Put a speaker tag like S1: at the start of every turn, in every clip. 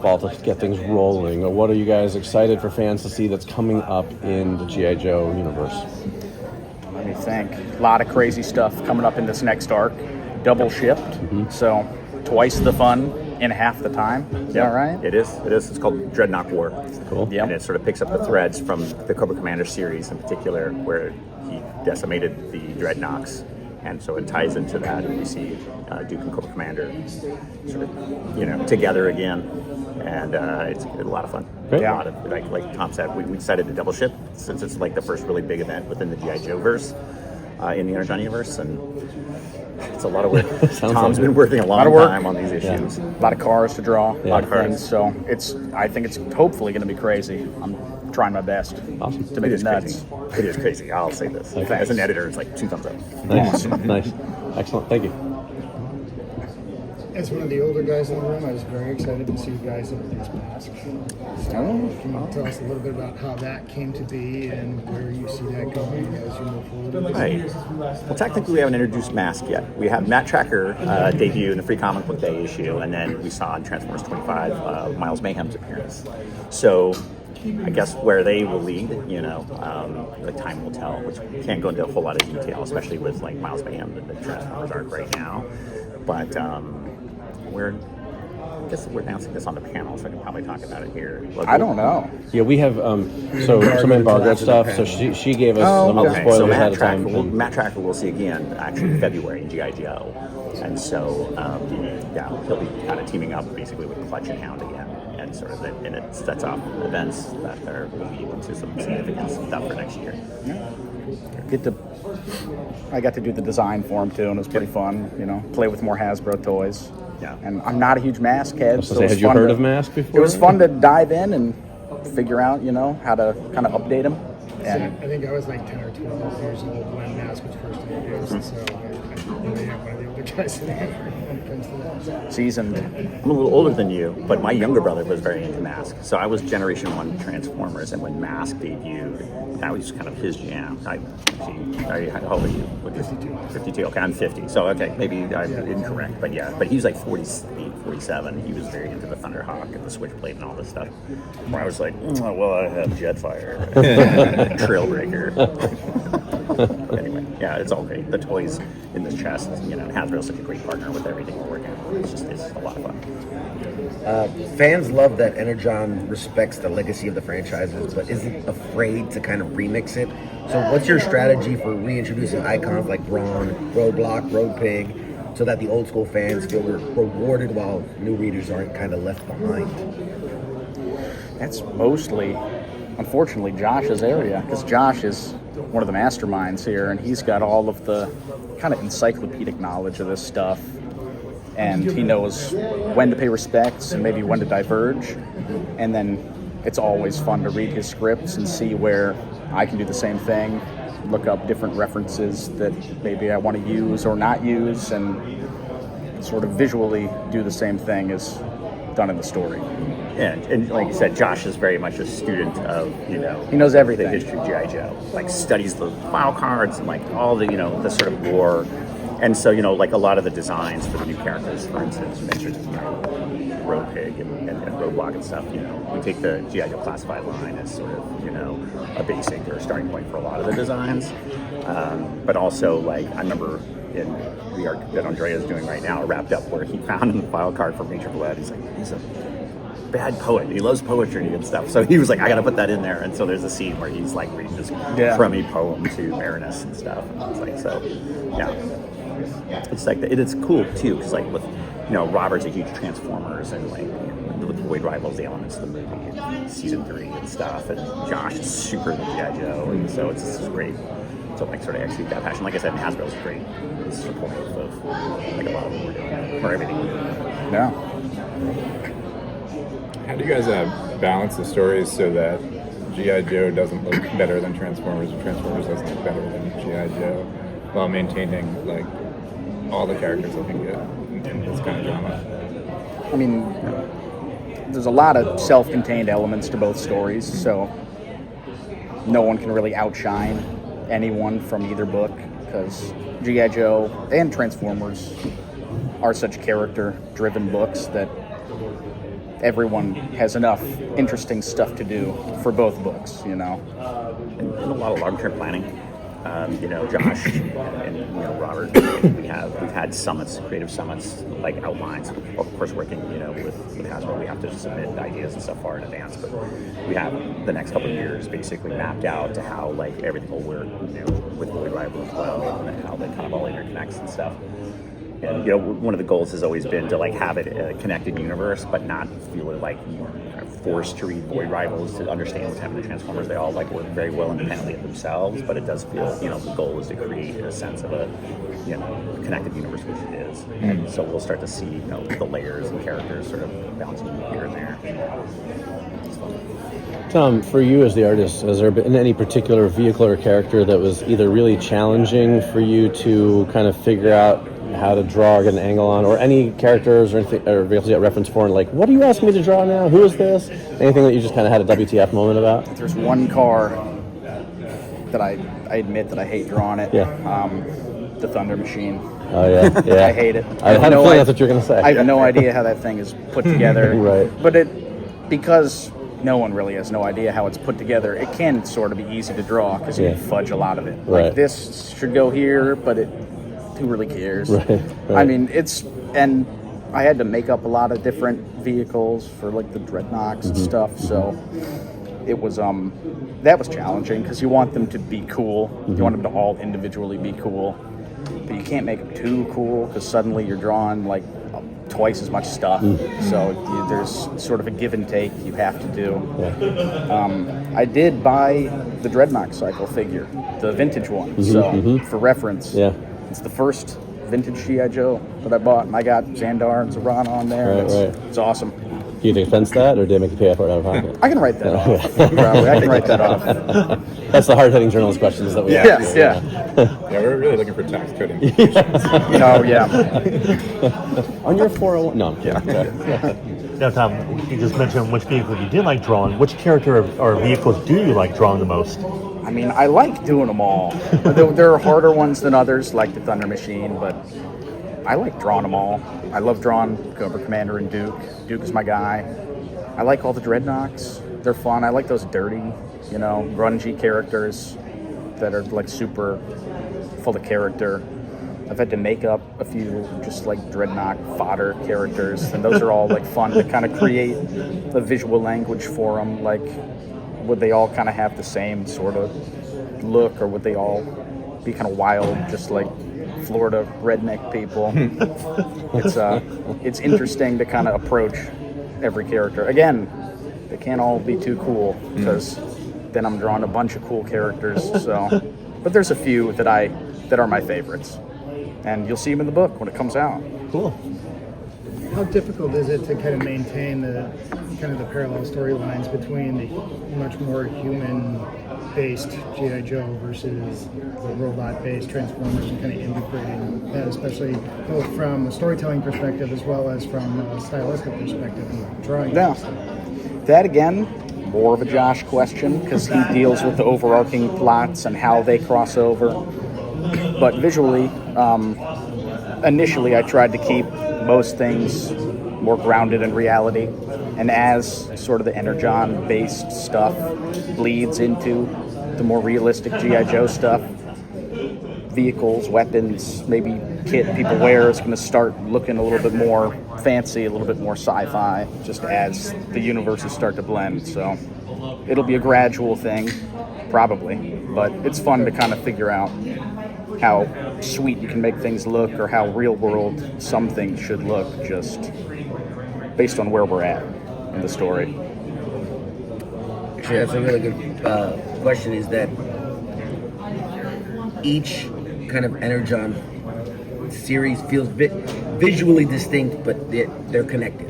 S1: softball to get things rolling. Or what are you guys excited for fans to see that's coming up in the G.I. Joe universe?
S2: Let me think. A lot of crazy stuff coming up in this next arc. Double shipped, so twice the fun in half the time. Is that right?
S3: It is. It's called Dreadnought War.
S1: Cool.
S2: Yep.
S3: And it sort of picks up the threads from the Cobra Commander series in particular, where he decimated the Dreadnoughts. And so it ties into that, and we see Duke and Cobra Commander sort of, together again. And it's a lot of fun.
S1: Great.
S3: A lot of, like Tom said, we decided to double ship since it's like the first really big event within the G.I. Joe verse in the Energon universe. And it's a lot of work. Tom's been working a long time on these issues.
S2: A lot of cars to draw, a lot of
S3: cars.
S2: things. So I think it's hopefully going to be crazy. I'm trying my best to make it nuts.
S3: Crazy. It is crazy. I'll say this.
S1: Okay.
S3: As an editor, it's like 2 thumbs up.
S1: Nice. Nice. Excellent. Thank you.
S4: As one of the older guys in the room, I was very excited to see you guys in these masks. Can you tell us a little bit about how that came to be and where you see that going as you move forward?
S3: Right. Well, technically, we haven't introduced Mask yet. We have Matt Tracker debut in the Free Comic Book Day issue, and then we saw in Transformers 25 Miles Mayhem's appearance. So I guess where they will lead, the time will tell, which we can't go into a whole lot of detail, especially with like Miles Mayhem, the Transformers arc right now. But I guess we're announcing this on the panel, so I can probably talk about it here.
S2: I don't know.
S1: Yeah, we have some embargoed stuff. So she gave us some of the spoilers
S3: so
S1: ahead of time.
S3: Matt Tracker we'll see again actually in February in G.I. Joe. And so, he'll be kind of teaming up basically with Clutch and Hound again. And sort of, and it sets off events that are lead into some significant stuff for next year.
S2: I got to do the design for him too, and it was pretty fun. Play with more Hasbro toys.
S3: Yeah.
S2: And I'm not a huge Mask head. So
S1: had you heard of Mask before?
S2: It was fun to dive in and figure out, how to kind of update him. And
S4: I think I was like 10 or 12 years old when Mask was first introduced, so I really am one of the older guys in here when it comes to that.
S2: seasoned.
S3: I'm a little older than you, but my younger brother was very into Mask. So I was Generation 1 Transformers, and when Mask debuted, that was kind of his jam. How old are you? 52. 52, okay, I'm 50. So, okay, maybe I'm incorrect, but yeah. But he was like 48, 47. He was very into the Thunderhawk and the Switchblade and all this stuff. Where I was like, well, I have Jetfire, Trailbreaker. But anyway, yeah, it's all great. The toys in this chest, Hasbro's such a great partner with everything we're working on. It's a lot of fun.
S5: Fans love that Energon respects the legacy of the franchises, but isn't afraid to kind of remix it. So what's your strategy for reintroducing icons like Brawn, Roadblock, Road Pig, so that the old school fans feel rewarded while new readers aren't kind of left behind?
S2: That's mostly, unfortunately, Josh's area, because Josh is one of the masterminds here, and he's got all of the kind of encyclopedic knowledge of this stuff. And he knows when to pay respects and maybe when to diverge. And then it's always fun to read his scripts and see where I can do the same thing, look up different references that maybe I want to use or not use, and sort of visually do the same thing as done in the story.
S3: Yeah, and like you said, Josh is very much a student of,
S2: he knows everything.
S3: The history of G.I. Joe. Like, studies the file cards and, like, all the, the sort of lore. And so, like, a lot of the designs for the new characters, for instance, you mentioned, Road Pig and Roadblock and stuff, we take the G.I. Joe classified line as sort of, a basic or a starting point for a lot of the designs. But also, like, I remember in the arc that Andrea's doing right now, wrapped up, where he found in the file card for Major Blood, he's like, he's a bad poet. He loves poetry and stuff. So he was like, I got to put that in there. And so there's a scene where he's like reading this crummy poem to Baroness and stuff. And it's like, so, yeah. It's like, it's cool too, because like with, Robert's a huge Transformers, and like, the Void rivals the elements of the movie in season 3 and stuff. And Josh is super into G.I. Joe. And so it's great to like sort of execute that passion. Like I said, Hasbro's great. It's supportive of like a lot of what we're doing, or everything we're doing.
S2: Yeah.
S6: How do you guys balance the stories so that G.I. Joe doesn't look better than Transformers, and Transformers doesn't look better than G.I. Joe, while maintaining like all the characters looking good in this kind of drama?
S2: I mean, there's a lot of self-contained elements to both stories, so no one can really outshine anyone from either book, because G.I. Joe and Transformers are such character-driven books that everyone has enough interesting stuff to do for both books, you know.
S3: And a lot of long-term planning. You know, Josh and you know Robert, we've had summits, creative summits, like outlines. Of course, working with Hasbro, we have to submit ideas and stuff far in advance. But we have the next couple of years basically mapped out to how like everything will work, with Void Rival as well, and how that kind of all interconnects and stuff. And one of the goals has always been to like have it a connected universe, but not feel like forced to read Void Rivals to understand what's happening to Transformers. They all like work very well independently of themselves, but it does feel the goal is to create a sense of a connected universe, which it is. And so we'll start to see the layers and characters sort of bouncing here and there. It's fun.
S1: Tom, for you as the artist, has there been any particular vehicle or character that was either really challenging for you to kind of figure out how to draw or get an angle on, or any characters or anything, or vehicles you got reference for, and like, what are you asking me to draw now? Who is this? Anything that you just kind of had a WTF moment about?
S2: There's one car that I admit that I hate drawing it.
S1: Yeah.
S2: The Thunder Machine.
S1: Oh yeah.
S2: I hate it.
S1: I had a feeling that's what you were going to say.
S2: I have no idea how that thing is put together.
S1: Right.
S2: But because no one really has no idea how it's put together, it can sort of be easy to draw because you can fudge a lot of it.
S1: Right.
S2: Like this should go here, but who really cares?
S1: Right.
S2: I mean, and I had to make up a lot of different vehicles for like the Dreadnoks and stuff, so it was that was challenging because you want them to be cool. You want them to all individually be cool, but you can't make them too cool because suddenly you're drawing like twice as much stuff. So there's sort of a give and take you have to do.
S1: Yeah.
S2: I did buy the Dreadnought Cycle figure, the vintage one. So for reference, it's the first vintage G.I. Joe that I bought, and I got Xandar and Zoran on there. It's awesome.
S1: Do you expense that, or did they make you pay for it out of pocket?
S2: I can write that off. Probably. I can write that off.
S1: That's the hard-hitting journalist questions that we ask.
S2: Yeah.
S6: Yeah, we're really looking for tax code
S2: No, yeah.
S1: On your 401? No, I'm kidding.
S7: Now, Tom, you just mentioned which vehicle you did like drawing. Which character or vehicles do you like drawing the most?
S2: I mean, I like doing them all. There are harder ones than others, like the Thunder Machine, but I like drawing them all. I love drawing Cobra Commander and Duke. Duke is my guy. I like all the Dreadnoks. They're fun. I like those dirty, grungy characters that are like super full of character. I've had to make up a few just like Dreadnought fodder characters, and those are all like fun to kind of create the visual language for them. Like, would they all kind of have the same sort of look, or would they all be kind of wild, just like Florida redneck people? It's interesting to kind of approach every character. Again, they can't all be too cool because then I'm drawing a bunch of cool characters. So, but there's a few that are my favorites, and you'll see them in the book when it comes out.
S1: Cool.
S4: How difficult is it to kind of maintain the parallel storylines between the much more human-based G.I. Joe versus the robot-based Transformers, and kind of integrating that, especially both from a storytelling perspective as well as from a stylistic perspective and drawing?
S2: Yeah. That again, more of a Josh question because he deals with the overarching plots and how they cross over. But visually, initially I tried to keep most things more grounded in reality, and as sort of the Energon-based stuff bleeds into the more realistic G.I. Joe stuff, vehicles, weapons, maybe kit people wear is going to start looking a little bit more fancy, a little bit more sci-fi, just as the universes start to blend. So it'll be a gradual thing, probably, but it's fun to kind of figure out how sweet you can make things look, or how real world some things should look, just based on where we're at in the story.
S5: Actually, that's a really good question, is that each kind of Energon series feels visually distinct, but they're connected.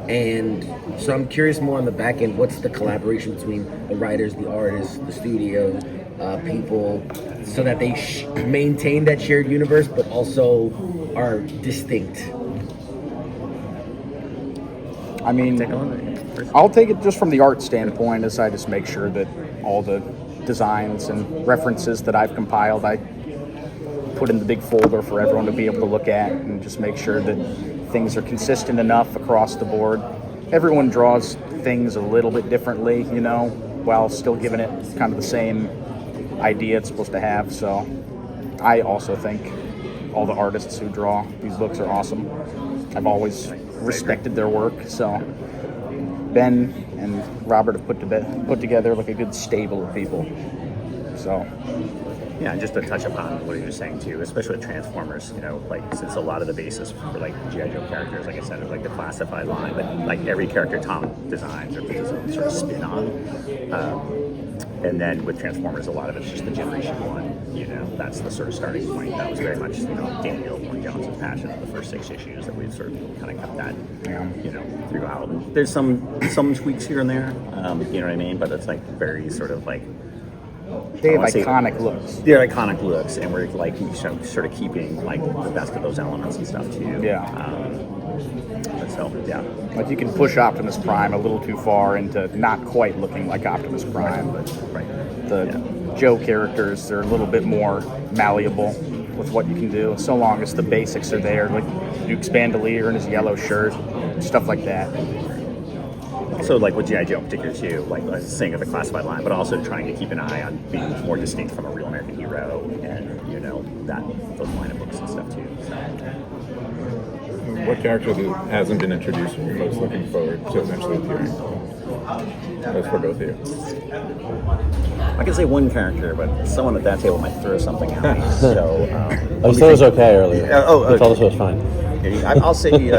S5: And so I'm curious more on the back end, what's the collaboration between the writers, the artists, the studio, people, so that they maintain that shared universe, but also are distinct?
S2: I mean, I'll take it just from the art standpoint, as I just make sure that all the designs and references that I've compiled, I put in the big folder for everyone to be able to look at, and just make sure that things are consistent enough across the board. everyone draws things a little bit differently, you know, while still giving it kind of the same idea it's supposed to have. So I also think all the artists who draw these books are awesome. I've always respected their work. So Ben and Robert have put together like a good stable of people. So
S3: Yeah, and just to touch upon what you were saying too, especially with Transformers, you know, like since a lot of the basis for like G.I. Joe characters, like I said, is like the classified line, but like every character Tom designs or puts his own sort of spin on. And then with Transformers, a lot of it's just the Generation 1, you know, that's the sort of starting point. That was very much, you know, Daniel Warren Johnson's passion of the first 6 issues that we've sort of kind of kept that, you know, throughout. There's some tweaks here and there, you know what I mean? But it's like very sort of like,
S2: they have iconic looks.
S3: they're iconic looks, and we're like sort of keeping like the best of those elements and stuff too.
S2: Yeah.
S3: But so yeah,
S2: Like you can push Optimus Prime a little too far into not quite looking like Optimus Prime, but the Joe characters, they're a little bit more malleable with what you can do, so long as the basics are there, like Duke's bandolier and his yellow shirt, stuff like that.
S3: So like with G.I. Joe in particular too, like I was saying of the classified line, but also trying to keep an eye on being more distinct from a real American hero, and you know that those line of books and stuff too. So.
S6: What character that hasn't been introduced are you most looking forward to eventually appearing? That's for both of you.
S3: I can say one character, but someone at that table might throw something at me. So
S1: I said it was okay earlier.
S3: Oh,
S1: He told us it was fine.
S3: I'll say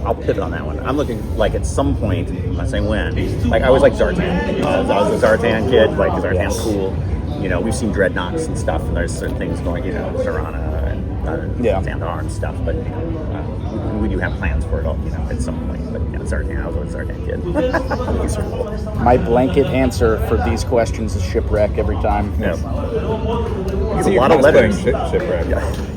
S3: I'll pivot on that one. I'm looking like at some point, I'm not saying when, like I always like Zartan. I was a Zartan kid, like Zartan's cool. You know, we've seen Dreadnoughts and stuff, and there's certain things going, you know, Zarana and Sandar and stuff, but you know, we do have plans for it all, you know, at some point. But yeah, Zartan, I was always a Zartan kid. He's cool.
S2: My blanket answer for these questions is Shipwreck every time.
S3: Yeah.
S6: I
S3: It's
S6: see
S3: a
S6: you
S3: lot of letters.
S6: Shipwreck.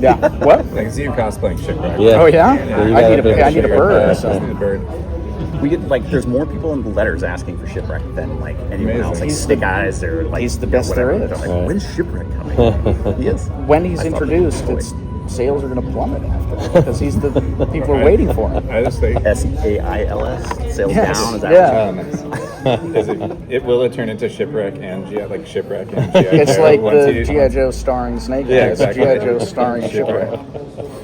S2: Yeah. What?
S6: I can see you cosplaying Shipwreck.
S1: Yeah.
S2: Oh yeah?
S1: you
S2: I
S1: got
S2: need
S1: a bit of
S2: I need a
S1: shipwreck
S2: bird.
S1: back.
S2: So.
S6: Just need a bird.
S3: We get like there's more people in the letters asking for Shipwreck than like anyone
S6: Amazing.
S3: else. Like
S6: He's
S3: Stick Eyes or like
S2: he's the
S3: you know,
S2: best there
S3: whatever.
S2: is.
S3: They're like, when's Shipwreck coming? He is.
S2: When he's
S3: I thought
S2: introduced,
S3: that-
S2: it's sales are going to plummet after because he's the people are waiting for him.
S6: I just think
S3: SAILS sales
S2: Yes,
S3: down. Is that
S2: yeah.
S6: nice. Will it turn into Shipwreck and Shipwreck and G.I.
S2: It's
S6: Joe
S2: like
S6: once
S2: the
S6: he-
S2: G.I. Joe starring Snake
S6: Yeah,
S2: Eyes,
S6: exactly.
S2: G.I. Joe starring
S6: Shipwreck.
S2: Shipwreck.